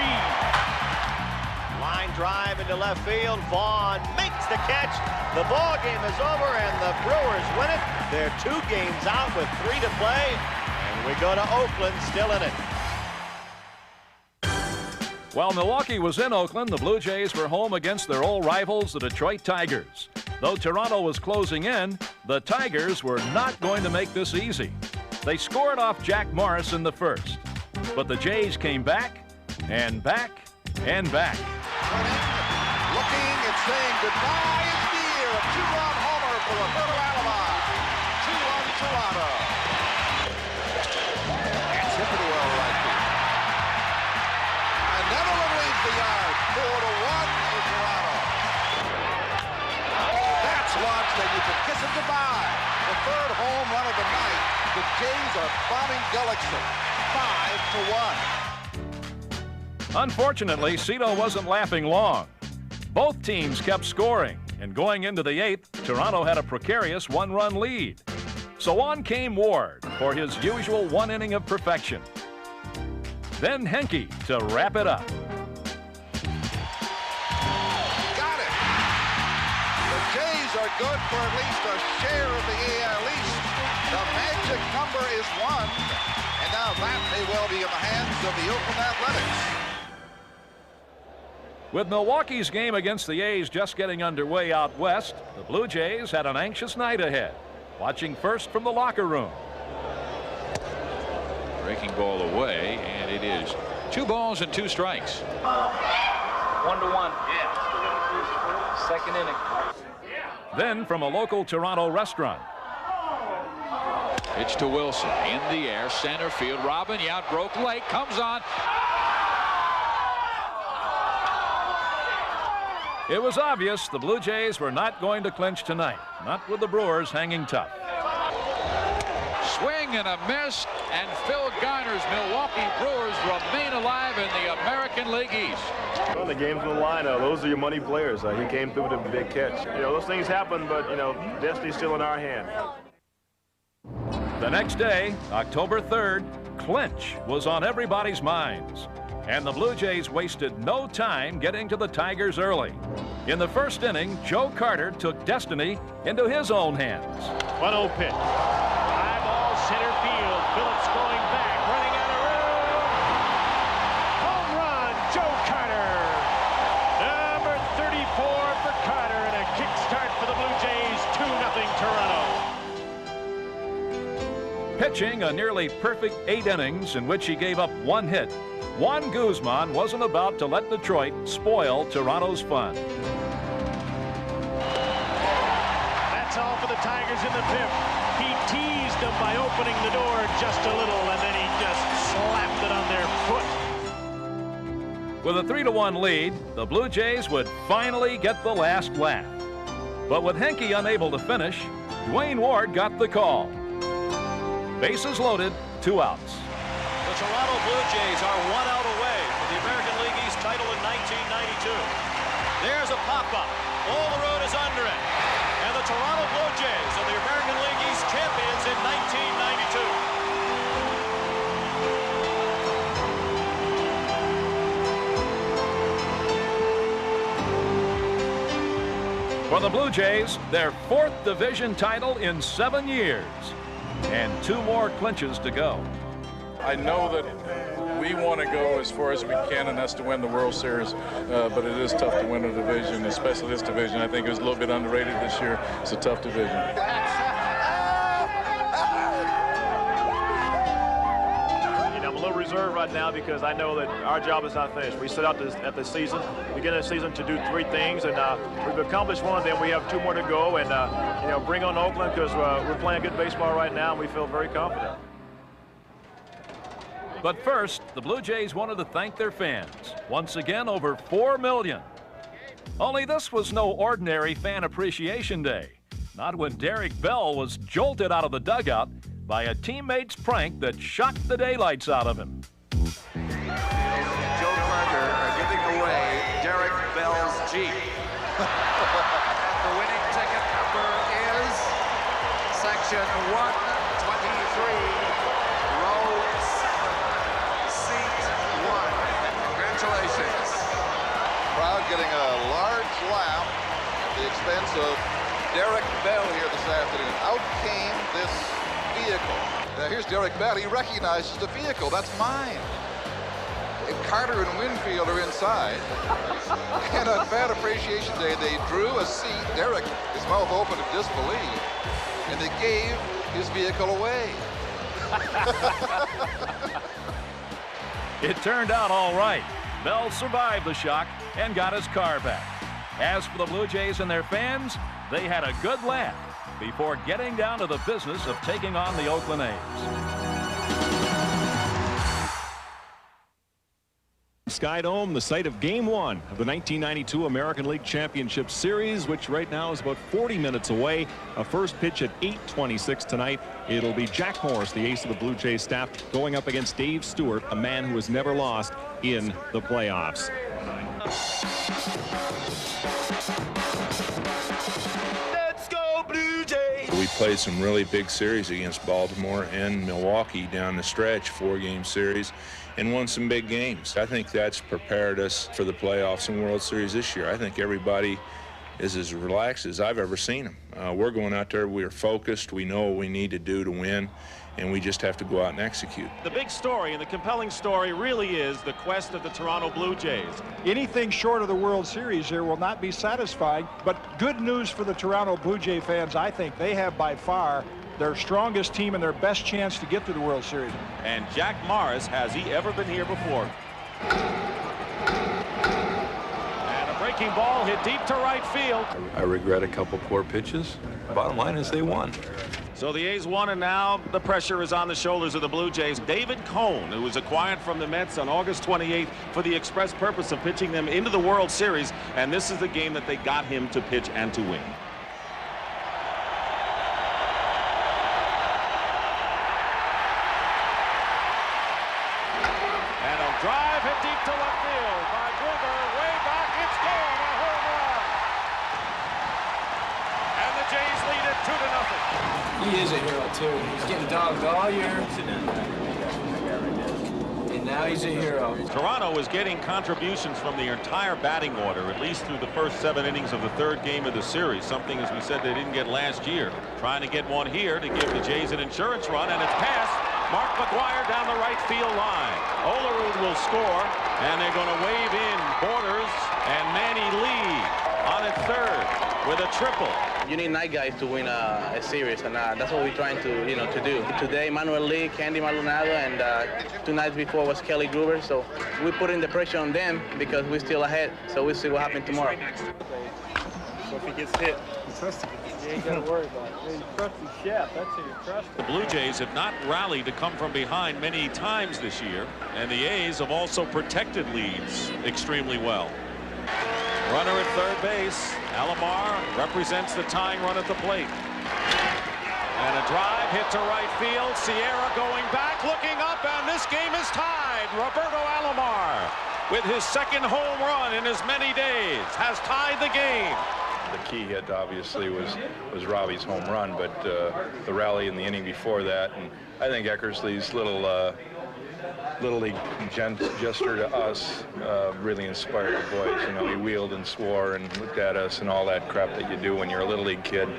Line drive into left field. Vaughn makes the catch. The ball game is over, and the Brewers win it. They're 2 games out with 3 to play, and we go to Oakland still in it. While Milwaukee was in Oakland, the Blue Jays were home against their old rivals, the Detroit Tigers. Though Toronto was closing in, the Tigers were not going to make this easy. They scored off Jack Morris in the first, but the Jays came back and back and back. Looking and saying goodbye. It's near a 2-run homer for Roberto Alomar. 2-run Toronto. And hit to the well right field. Another one leaves the yard. 4-1 for Toronto. That's launched, and you can kiss him goodbye. The 3rd home run of the night. The Jays are bombing Gullickson 5-1. Unfortunately, Cito wasn't laughing long. Both teams kept scoring, and going into the 8th, Toronto had a precarious 1-run lead. So on came Ward for his usual 1 inning of perfection. Then Henke to wrap it up. Got it. The Jays are good for at least a share of the AL East. The magic number is 1, and now that may well be in the hands of the Oakland Athletics. With Milwaukee's game against the A's just getting underway out west, the Blue Jays had an anxious night ahead. Watching first from the locker room. Breaking ball away, and it is 2 balls and 2 strikes. 1-1. Yeah. 2nd inning. then from a local Toronto restaurant. Pitch to Wilson in the air, center field. Robin Yount broke late, comes on. It was obvious the Blue Jays were not going to clinch tonight, not with the Brewers hanging tough. Swing and a miss, and Phil Garner's Milwaukee Brewers remain alive in the American League East. Well, the game's on the line. Those are your money players. He came through with a big catch. Those things happen, but, destiny's still in our hand. The next day, October 3rd, clinch was on everybody's minds. And the Blue Jays wasted no time getting to the Tigers early. In the first inning, Joe Carter took destiny into his own hands. 1-0 pitch. High ball, center field. Phillips going back, running out of room. Home run, Joe Carter. Number 34 for Carter, and a kick start for the Blue Jays. 2-0 Toronto. Pitching a nearly perfect 8 innings in which he gave up 1 hit, Juan Guzman wasn't about to let Detroit spoil Toronto's fun. That's all for the Tigers in the 5th. He teased them by opening the door just a little, and then he just slapped it on their foot. With a 3-1 lead, the Blue Jays would finally get the last laugh. But with Henke unable to finish, Dwayne Ward got the call. Bases loaded, 2 outs. The Toronto Blue Jays are 1 out away from the American League East title in 1992. There's a pop-up. All the road is under it. And the Toronto Blue Jays are the American League East champions in 1992. For the Blue Jays, their 4th division title in 7 years. And 2 more clinches to go. I know that we want to go as far as we can, and that's to win the World Series. But it is tough to win a division, especially this division. I think it was a little bit underrated this year. It's a tough division. I'm a little reserved right now because I know that our job is not finished. We set out at the season, beginning of the season, to do 3 things, and we've accomplished 1 of them. We have 2 more to go, and bring on Oakland because we're playing good baseball right now, and we feel very confident. But first, the Blue Jays wanted to thank their fans. Once again, over 4 million. Only this was no ordinary fan appreciation day. Not when Derek Bell was jolted out of the dugout by a teammate's prank that shocked the daylights out of him. Joe Carter giving away Derek Bell's Jeep. The winning ticket number is section 123. Congratulations. Crowd getting a large laugh at the expense of Derek Bell here this afternoon. Out came this vehicle. Now here's Derek Bell. He recognizes the vehicle. That's mine. And Carter and Winfield are inside. And on Fan Appreciation Day, they drew a seat. Derek, his mouth open in disbelief. And they gave his vehicle away. It turned out all right. Bell survived the shock and got his car back. As for the Blue Jays and their fans, they had a good laugh before getting down to the business of taking on the Oakland A's. Skydome, the site of Game 1 of the 1992 American League Championship Series, which right now is about 40 minutes away. A first pitch at 8:26 tonight. It'll be Jack Morris, the ace of the Blue Jays staff, going up against Dave Stewart, a man who has never lost in the playoffs. Let's go Blue Jays! We played some really big series against Baltimore and Milwaukee down the stretch, 4-game series, and won some big games. I think that's prepared us for the playoffs and World Series this year. I think everybody is as relaxed as I've ever seen them. We're going out there, we're focused, we know what we need to do to win, and we just have to go out and execute. The big story and the compelling story really is the quest of the Toronto Blue Jays. Anything short of the World Series here will not be satisfying, but good news for the Toronto Blue Jay fans. I think they have by far their strongest team and their best chance to get to the World Series. And Jack Morris, has he ever been here before? And a break breaking ball hit deep to right field. I regret a couple poor pitches. Bottom line is they won. So the A's won, and now the pressure is on the shoulders of the Blue Jays. David Cone, who was acquired from the Mets on August 28th for the express purpose of pitching them into the World Series, and this is the game that they got him to pitch and to win. And a drive hit deep to left field by Gruber, way back, it's gone, a home run. And the Jays lead it 2-0. He is a hero, too. He's getting dogged all year. And now he's a hero. Toronto is getting contributions from the entire batting order, at least through the first 7 innings of the 3rd game of the series, something, as we said, they didn't get last year. Trying to get one here to give the Jays an insurance run, and it's past Mark McGwire down the right field line. Olerud will score, and they're going to wave in Borders and Manny Lee on at 3rd with a triple. You need night guys to win a series, and that's what we're trying to, to do. Today, Manuel Lee, Candy Maldonado, and 2 nights before was Kelly Gruber. So we're putting the pressure on them because we're still ahead. So we'll see what happens tomorrow. So if he gets hit, you ain't got to worry about it. You trust the chef. That's who you trust. The Blue Jays have not rallied to come from behind many times this year, and the A's have also protected leads extremely well. Runner at 3rd base. Alomar represents the tying run at the plate. And a drive hit to right field. Sierra going back, looking up, and this game is tied. Roberto Alomar, with his 2nd home run in as many days, has tied the game. The key hit, obviously, was Robbie's home run, but the rally in the inning before that, and I think Eckersley's little league gesture to us really inspired the boys. He wheeled and swore and looked at us and all that crap that you do when you're a little league kid,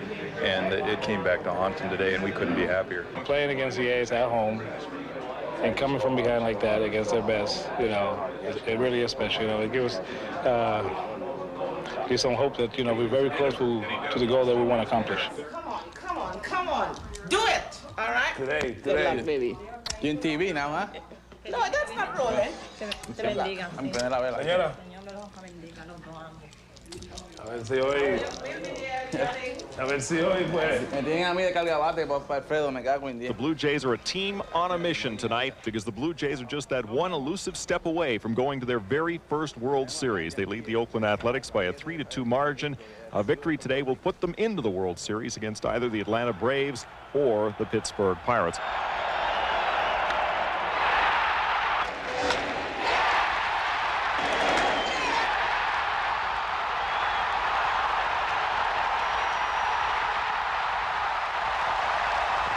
and it came back to haunt him today, and we couldn't be happier. Playing against the A's at home and coming from behind like that against their best, it really is special. It gives some hope that we're very close to the goal that we want to accomplish. Come on, do it, all right? Today. Good luck, baby. You're in TV now, huh? No, that's not rolling. I'm prender la vela. Señora. A ver si hoy pues. Me tienen a mí de carga bate, por Alfredo, me cago en 10. The Blue Jays are a team on a mission tonight because the Blue Jays are just that one elusive step away from going to their very first World Series. They lead the Oakland Athletics by a 3-2 margin. A victory today will put them into the World Series against either the Atlanta Braves or the Pittsburgh Pirates.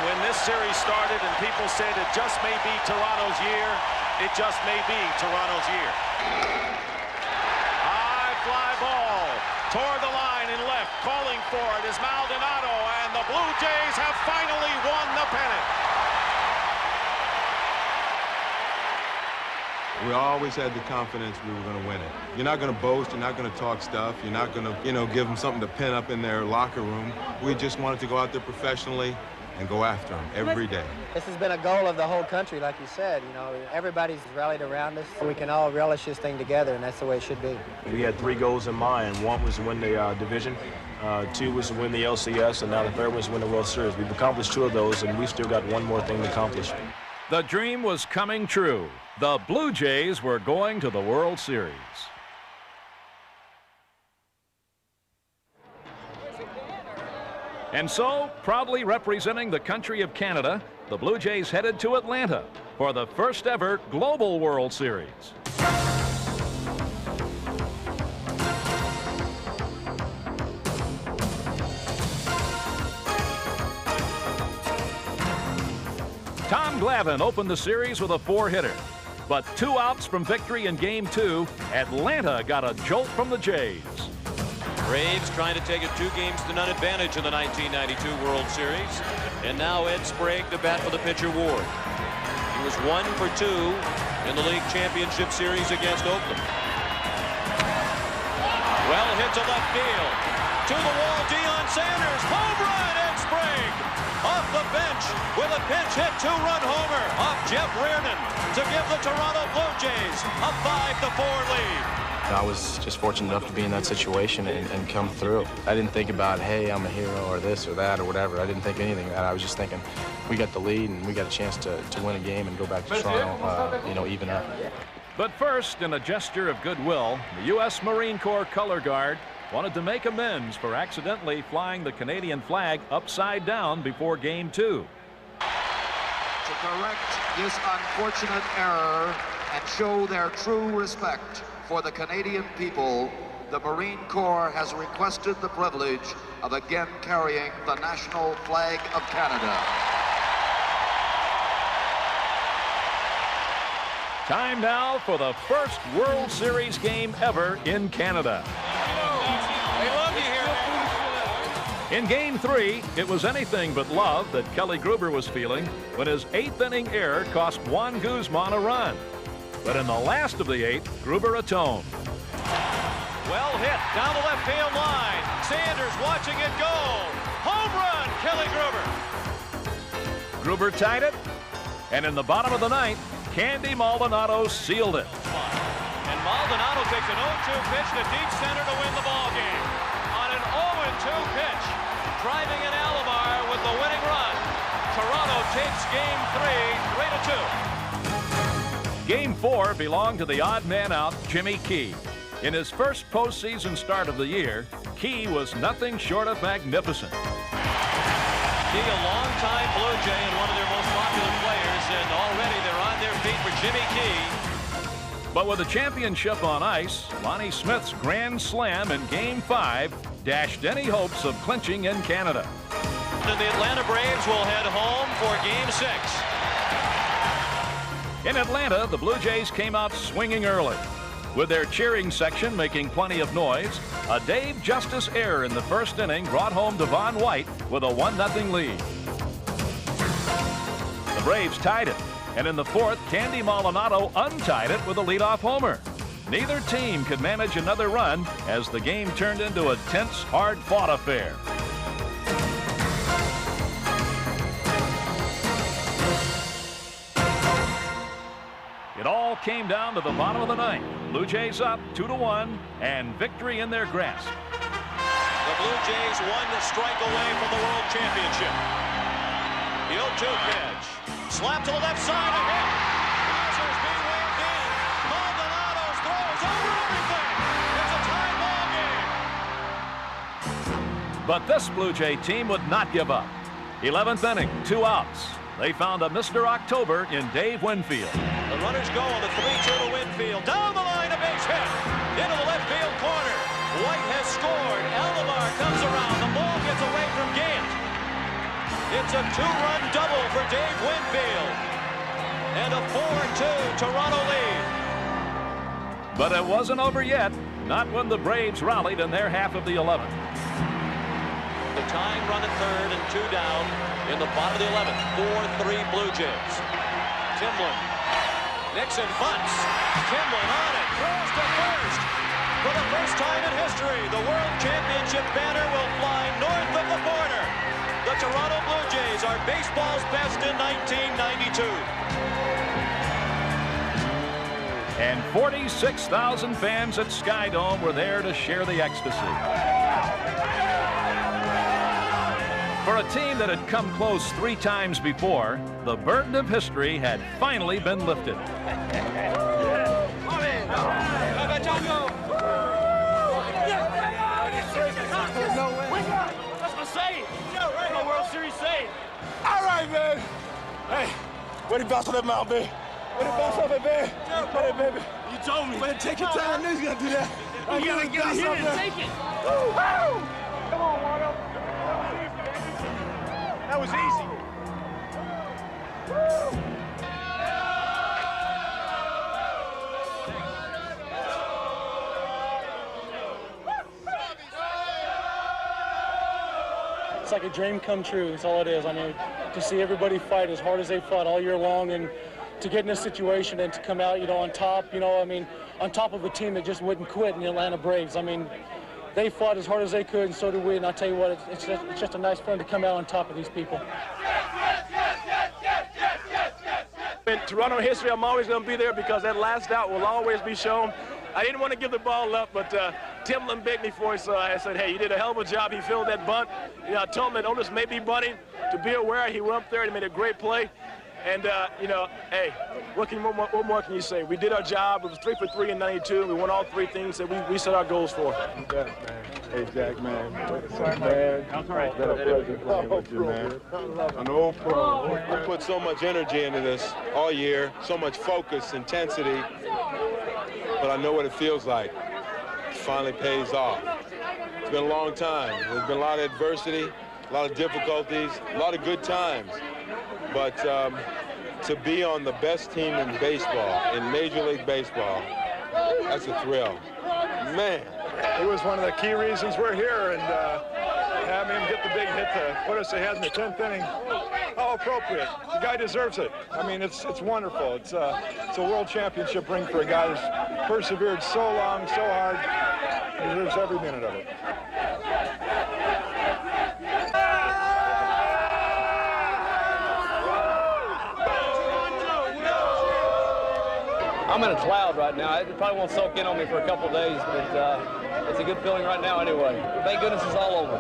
When this series started and people said it just may be Toronto's year, it just may be Toronto's year. High fly ball toward the line in left. Calling for it is Maldonado, and the Blue Jays have finally won the pennant. We always had the confidence we were going to win it. You're not going to boast. You're not going to talk stuff. You're not going to, give them something to pin up in their locker room. We just wanted to go out there professionally and go after them every day. This has been a goal of the whole country, like you said. Everybody's rallied around us. We can all relish this thing together, and that's the way it should be. We had 3 goals in mind. 1 was to win the division, 2 was to win the LCS, and now the 3rd was to win the World Series. We've accomplished 2 of those, and we've still got 1 more thing to accomplish. The dream was coming true. The Blue Jays were going to the World Series. And so, proudly representing the country of Canada, the Blue Jays headed to Atlanta for the first ever Global World Series. Tom Glavine opened the series with a 4-hitter. But 2 outs from victory in Game 2, Atlanta got a jolt from the Jays. Braves trying to take a 2-0 advantage in the 1992 World Series. And now Ed Sprague to bat for the pitcher Ward. He was 1 for 2 in the league championship series against Oakland. Well hit to left field. To the wall, Deion Sanders. Home run, Ed Sprague. off the bench with a pinch hit two-run homer off Jeff Reardon to give the Toronto Blue Jays a 5-4 lead. I was just fortunate enough to be in that situation and come through. I didn't think about, hey, I'm a hero or this or that or whatever. I didn't think anything of that. I was just thinking we got the lead and we got a chance to win a game and go back to Toronto, you know, even up. But first, in a gesture of goodwill, the U.S. Marine Corps color guard wanted to make amends for accidentally flying the Canadian flag upside down before Game 2. To correct this unfortunate error and show their true respect for the Canadian people, the Marine Corps has requested the privilege of again carrying the national flag of Canada. Time now for the first World Series game ever in Canada. They love you here, man. In Game 3, it was anything but love that Kelly Gruber was feeling when his 8th-inning error cost Juan Guzman a run. But in the last of the 8th, Gruber atoned. Well hit down the left field line. Sanders watching it go. Home run, Kelly Gruber. Gruber tied it, and in the bottom of the 9th, Candy Maldonado sealed it. And Maldonado takes an 0-2 pitch to deep center to win the ball game. On an 0-2 pitch, driving in Alomar with the winning run. Toronto takes Game 3, 3-2. Game 4 belonged to the odd man out, Jimmy Key. In his first postseason start of the year, Key was nothing short of magnificent. Key, a longtime Blue Jay and one of their most popular players, and already they're on their feet for Jimmy Key. But with the championship on ice, Lonnie Smith's grand slam in Game 5 dashed any hopes of clinching in Canada. And the Atlanta Braves will head home for Game 6. In Atlanta, the Blue Jays came out swinging early. With their cheering section making plenty of noise, a Dave Justice error in the first inning brought home Devon White with a 1-0 lead. The Braves tied it, and in the 4th, Candy Maldonado untied it with a leadoff homer. Neither team could manage another run as the game turned into a tense, hard-fought affair. It all came down to the bottom of the 9th. Blue Jays up 2-1 and victory in their grasp. The Blue Jays 1 strike away from the World Championship. The 0-2 pitch. Slap to the left side, a hit. Risers being waved in. Maldonado throws over everything. It's a tie ball game. But this Blue Jay team would not give up. 11th inning, 2 outs. They found a Mr. October in Dave Winfield. The runners go on the 3-2 to Winfield. Down the line, a base hit. Into the left field corner. White has scored. Alomar comes around. The ball gets away from Gant. It's a 2-run double for Dave Winfield. And a 4-2 Toronto lead. But it wasn't over yet. Not when the Braves rallied in their half of the 11th. The tying run at third and 2 down in the bottom of the 11th. 4-3 Blue Jays. Timlin. Nixon bunts. Timlin on it. Throws to first. For the first time in history, the World Championship banner will fly north of the border. The Toronto Blue Jays are baseball's best in 1992. And 46,000 fans at Skydome were there to share the ecstasy. For a team that had come close 3 times before, the burden of history had finally been lifted. That's my save. That's my World Series save. All right, man. Hey, way to bounce on that mound, baby. Way to bounce off it, baby. Hey, baby. You told me. Way to take your time. Niggas gonna do that. You gotta get it here and take it. Woo! Come on, Waldo. That was easy. It's like a dream come true. That's all it is. I mean, to see everybody fight as hard as they fought all year long and to get in this situation and to come out, on top, I mean, on top of a team that just wouldn't quit in the Atlanta Braves. I mean, they fought as hard as they could, and so did we. And I'll tell you what, it's just a nice feeling to come out on top of these people. In Toronto history, I'm always going to be there because that last out will always be shown. I didn't want to give the ball up, but Timlin begged me for it, so I said, hey, you did a hell of a job. He filled that bunt. You know, I told him that Otis may be bunting. To be aware, he went up there and made a great play. And, you know, hey, what more can you say? We did our job. It was 3 for 3 in 92. We won all 3 things that we set our goals for. Hey, Jack, man. Man, that's all right. It's been a pleasure playing with you, man. An old pro. We put so much energy into this all year, so much focus, intensity, but I know what it feels like. It finally pays off. It's been a long time. There's been a lot of adversity, a lot of difficulties, a lot of good times. But to be on the best team in baseball, in Major League Baseball, that's a thrill. Man. It was one of the key reasons we're here, and having him get the big hit to put us ahead in the 10th inning, how appropriate. The guy deserves it. I mean, it's wonderful. It's a world championship ring for a guy who's persevered so long, so hard. He deserves every minute of it. I'm in a cloud right now. It probably won't soak in on me for a couple of days, but it's a good feeling right now anyway. Thank goodness it's all over.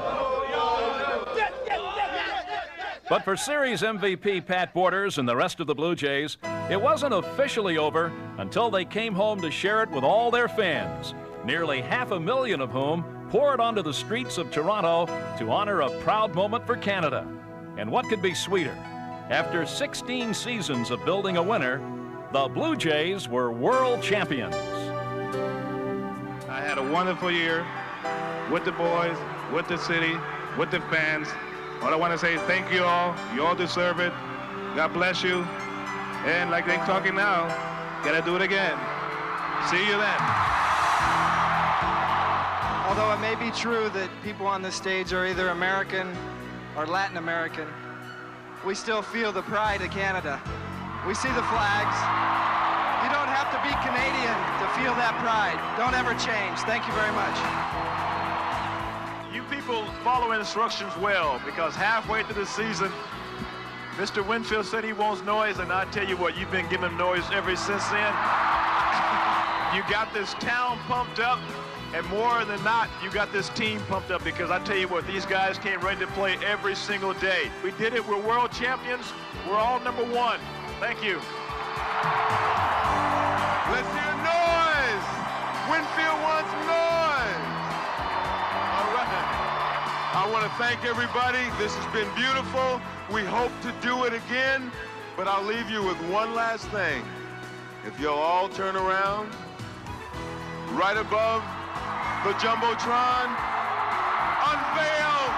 But for series MVP Pat Borders and the rest of the Blue Jays, it wasn't officially over until they came home to share it with all their fans, nearly 500,000 of whom poured onto the streets of Toronto to honor a proud moment for Canada. And what could be sweeter? After 16 seasons of building a winner, the Blue Jays were world champions. I had a wonderful year with the boys, with the city, with the fans. All I want to say is thank you all. You all deserve it. God bless you. And like they're talking now, gotta do it again. See you then. Although it may be true that people on this stage are either American or Latin American, we still feel the pride of Canada. We see the flags. You don't have to be Canadian to feel that pride. Don't ever change. Thank you very much. You people follow instructions well, because halfway through the season, Mr. Winfield said he wants noise, and I tell you what, you've been giving him noise ever since then. You got this town pumped up, and more than not, you got this team pumped up, because I tell you what, these guys came ready to play every single day. We did it. We're world champions. We're all #1. Thank you. Let's hear noise. Winfield wants noise. All right. I want to thank everybody. This has been beautiful. We hope to do it again, but I'll leave you with one last thing. If you'll all turn around, right above the Jumbotron, unveil